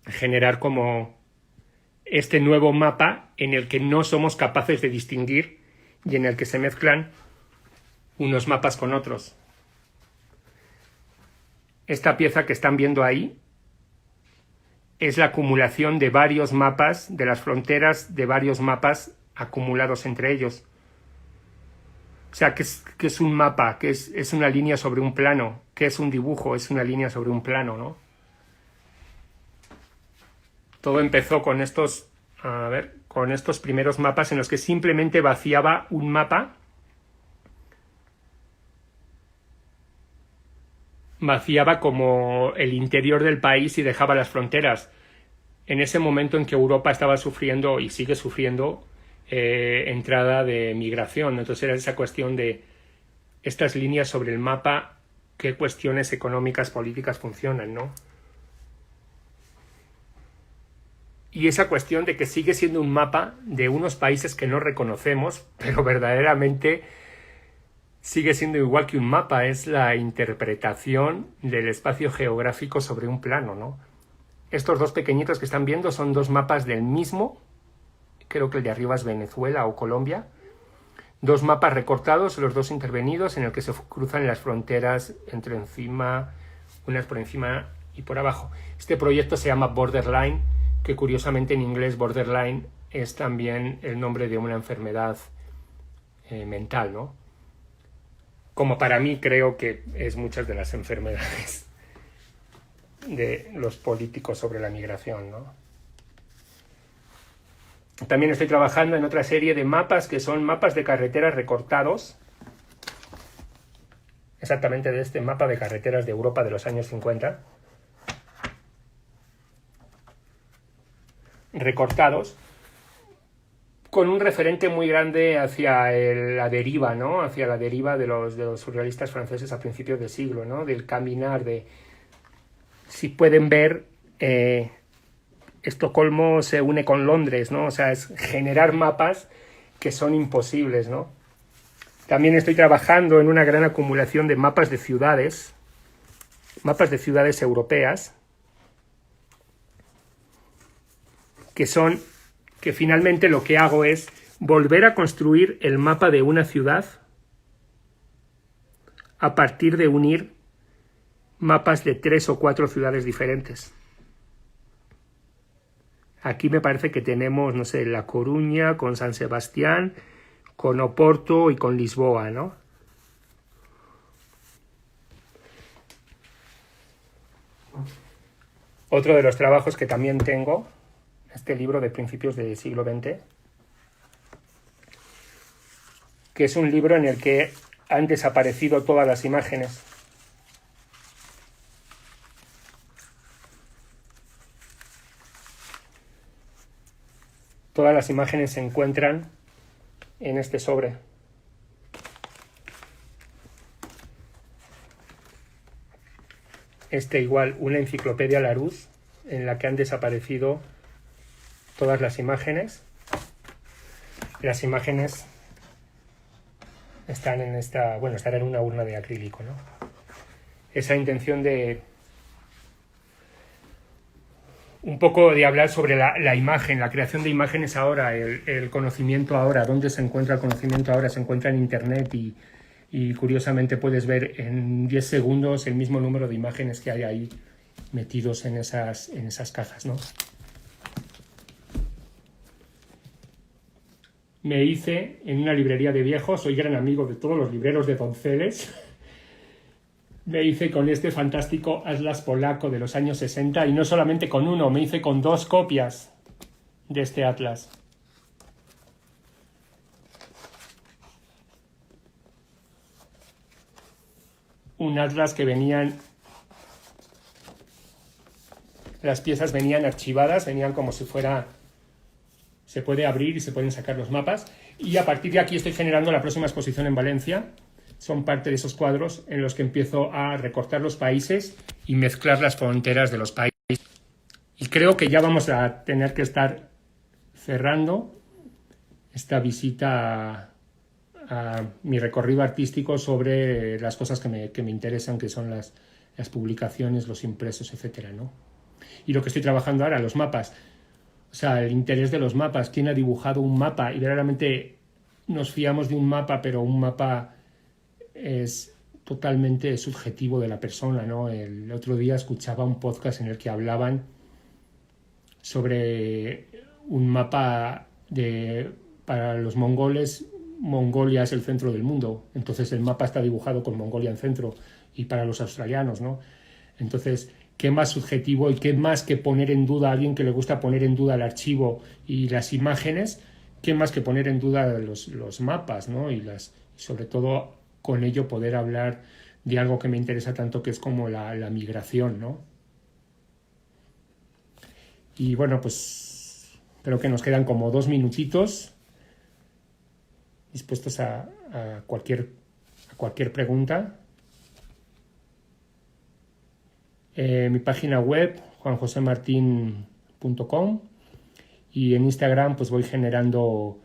Generar como este nuevo mapa en el que no somos capaces de distinguir y en el que se mezclan unos mapas con otros. Esta pieza que están viendo ahí es la acumulación de varios mapas, de las fronteras de varios mapas acumulados entre ellos. O sea, que es un mapa, que es una línea sobre un plano, que es un dibujo, es una línea sobre un plano, ¿no? Todo empezó con estos primeros mapas en los que simplemente vaciaba un mapa, vaciaba como el interior del país y dejaba las fronteras. En ese momento en que Europa estaba sufriendo y sigue sufriendo entrada de migración. Entonces era esa cuestión de estas líneas sobre el mapa, qué cuestiones económicas, políticas funcionan, ¿no? Y esa cuestión de que sigue siendo un mapa de unos países que no reconocemos, pero verdaderamente sigue siendo igual que un mapa, es la interpretación del espacio geográfico sobre un plano, ¿no? Estos dos pequeñitos que están viendo son dos mapas del mismo, creo que el de arriba es Venezuela o Colombia, dos mapas recortados, los dos intervenidos, en el que se cruzan las fronteras unas por encima y por abajo. Este proyecto se llama Borderline, que curiosamente en inglés borderline es también el nombre de una enfermedad mental, ¿no? Como para mí creo que es muchas de las enfermedades de los políticos sobre la migración, ¿no? También estoy trabajando en otra serie de mapas que son mapas de carreteras recortados, exactamente de este mapa de carreteras de Europa de los años 50, recortados, con un referente muy grande hacia la deriva, ¿no? Hacia la deriva de los surrealistas franceses a principios de siglo, ¿no? Del caminar, si pueden ver, Estocolmo se une con Londres, ¿no? O sea, es generar mapas que son imposibles, ¿no? También estoy trabajando en una gran acumulación de mapas de ciudades europeas, que finalmente lo que hago es volver a construir el mapa de una ciudad a partir de unir mapas de 3 o 4 ciudades diferentes. Aquí me parece que tenemos, no sé, La Coruña con San Sebastián, con Oporto y con Lisboa, ¿no? Otro de los trabajos que también tengo este libro de principios del siglo XX, que es un libro en el que han desaparecido todas las imágenes. Todas las imágenes se encuentran en este sobre. Igual, una enciclopedia Larousse, en la que han desaparecido todas las imágenes. Las imágenes están en están en una urna de acrílico, ¿no? Esa intención de un poco de hablar sobre la imagen, la creación de imágenes ahora, el conocimiento ahora, dónde se encuentra el conocimiento ahora, se encuentra en internet y curiosamente puedes ver en 10 segundos el mismo número de imágenes que hay ahí metidos en esas cajas, ¿no? Me hice en una librería de viejos, soy gran amigo de todos los libreros de Donceles. Me hice con este fantástico atlas polaco de los años 60 y no solamente con uno, me hice con 2 copias de este atlas. Un atlas que las piezas venían archivadas, venían como si fuera, se puede abrir y se pueden sacar los mapas, y a partir de aquí estoy generando la próxima exposición en Valencia. Son parte de esos cuadros en los que empiezo a recortar los países y mezclar las fronteras de los países. Y creo que ya vamos a tener que estar cerrando esta visita a mi recorrido artístico sobre las cosas que me interesan, que son las publicaciones, los impresos, etcétera, ¿no? Y lo que estoy trabajando ahora, los mapas. O sea, el interés de los mapas. ¿Quién ha dibujado un mapa? Y verdaderamente nos fiamos de un mapa, pero un mapa es totalmente subjetivo de la persona, ¿no? El otro día escuchaba un podcast en el que hablaban sobre un mapa para los mongoles. Mongolia es el centro del mundo, entonces el mapa está dibujado con Mongolia en centro, y para los australianos, ¿no? Entonces, ¿qué más subjetivo y qué más que poner en duda a alguien que le gusta poner en duda el archivo y las imágenes? ¿Qué más que poner en duda los mapas, ¿no? Y sobre todo con ello poder hablar de algo que me interesa tanto, que es como la migración, ¿no? Y bueno, pues creo que nos quedan como 2 minutitos dispuestos a cualquier pregunta. Mi página web, juanjosemartin.com, y en Instagram pues voy generando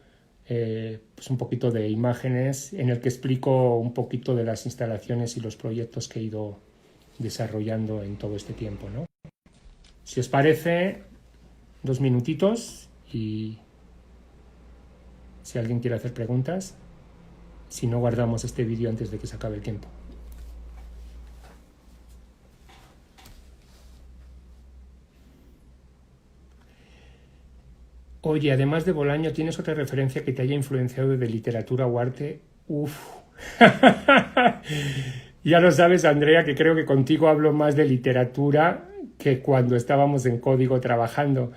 pues un poquito de imágenes en el que explico un poquito de las instalaciones y los proyectos que he ido desarrollando en todo este tiempo, ¿no? Si os parece, 2 minutitos, y si alguien quiere hacer preguntas, si no, guardamos este vídeo antes de que se acabe el tiempo. Oye, además de Bolaño, ¿tienes otra referencia que te haya influenciado de literatura o arte? Uf. Ya lo sabes, Andrea, que creo que contigo hablo más de literatura que cuando estábamos en Código trabajando.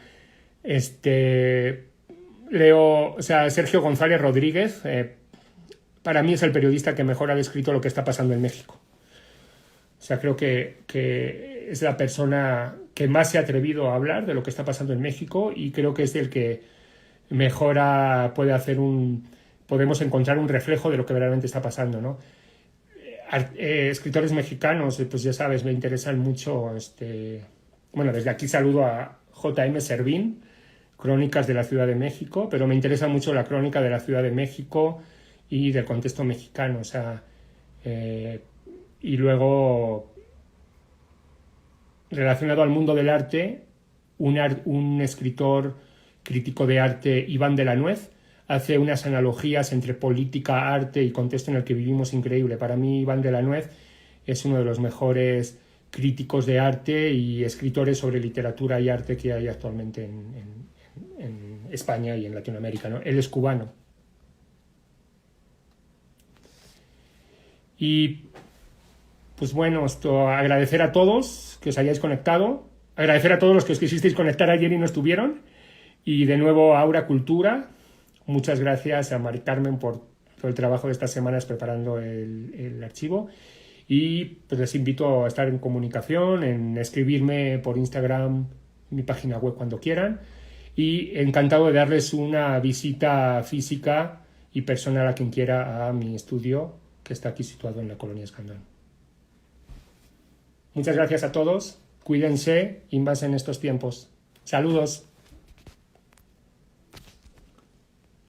Leo, o sea, Sergio González Rodríguez, para mí es el periodista que mejor ha descrito lo que está pasando en México. O sea, creo que es la persona que más se ha atrevido a hablar de lo que está pasando en México, y creo que es el que mejor podemos encontrar un reflejo de lo que verdaderamente está pasando, ¿no? Escritores mexicanos, pues ya sabes, me interesan mucho. Bueno, desde aquí saludo a J.M. Servín, Crónicas de la Ciudad de México, pero me interesa mucho la crónica de la Ciudad de México y del contexto mexicano, o sea, y luego, relacionado al mundo del arte, un escritor crítico de arte, Iván de la Nuez, hace unas analogías entre política, arte y contexto en el que vivimos increíble. Para mí, Iván de la Nuez es uno de los mejores críticos de arte y escritores sobre literatura y arte que hay actualmente en España y en Latinoamérica, ¿no? Él es cubano. Y pues bueno, agradecer a todos que os hayáis conectado, agradecer a todos los que os quisisteis conectar ayer y no estuvieron, Y de nuevo, Aura Cultura, muchas gracias a Mari Carmen por todo el trabajo de estas semanas preparando el archivo. Y pues les invito a estar en comunicación, en escribirme por Instagram, mi página web cuando quieran. Y encantado de darles una visita física y personal a quien quiera a mi estudio, que está aquí situado en la colonia Escandón. Muchas gracias a todos, cuídense y más en estos tiempos. Saludos.